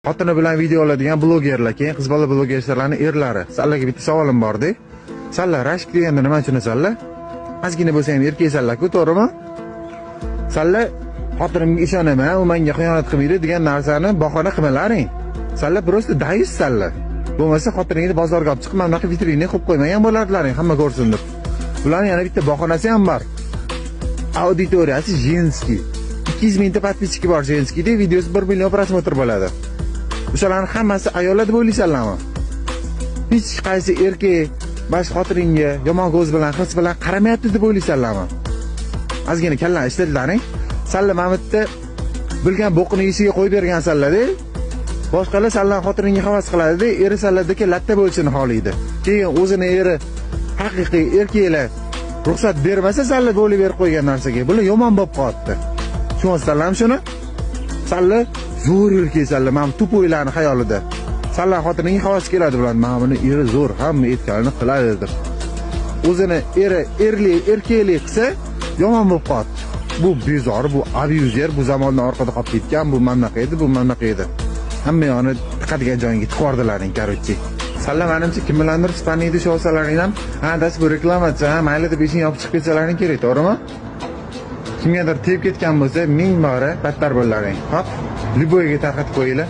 Xotini bilan video oladigan blogerlar, keyin qiz bola blogerlarning erlari. Sizlarga bitta savolim bor-da. Sizlar rashk deganda nima tushunasanlar? Ozgina bo'lsa ham erkaksanlar-ku, to'g'rimi? Sizlar xotinimga ishonaman, u menga xiyonat qilmaydi degan narsani bahona qilmalaring. Sizlar просто dayussanlar. Bo'lmasa xotiningni bozorga olib chiqib, mana bunaqa vitrina qo'yib qo'ymagan bo'lardilaring, hamma ko'rsin deb. Bularning yana bitta bahonasi ham bor. Auditoriyasi женский. 200 mingta подписчики bor женскийda, videosi 1 million prosmotr bo'ladi. O'shalarning hammasi ayollar deb o'ylaysanlarmi? Hech qaysi erkak bosh xotiningga yomon ko'z bilan, his bilan qaramayapti deb o'ylaysanlarmi? Ozgina kallan ishlatlaring. Sizlar mana bu yerda bilgan bo'qini yeshiga qo'yib bergansanlar-da. Boshqalar sizlar xotiningga havas qiladi-da, eri sizlardagi latta bo'lishini xohlaydi. Keyin o'zini eri haqiqiy erkaklar ruxsat bermasa, sizlar bo'lib berib qo'ygan narsaga bular yomon bo'lib qolibdi. Tushunyapsizlarmi shuni? Sizlar zo'r erkaksanlar, mana tupoylarni xayolida. Sizlar xotiningga havas keladi bilan, mana buni eri zo'r, hamma aytganini qiladi deb. O'zini eri erkaklik qilsa, yomon bo'lib qolibdi. Bu bezor, bu abuzer, bu zamondan orqada qolib ketgan, bu mamlaqa edi, bu mamlaqa edi. Hamma yoni tiqadigan joyga tiqordilaring, короче. Sizlar menimcha kim bilandir Ispaniyada shovsalaring ham, das bu reklamachi, mayli deb ishni yopib chiqib ketsalaring kerak, to'g'rimi? Kimgadir tegib ketgan bo'lsa, ming bora battar bo'laring. Hop, liboyga tarqatib qo'yinglar.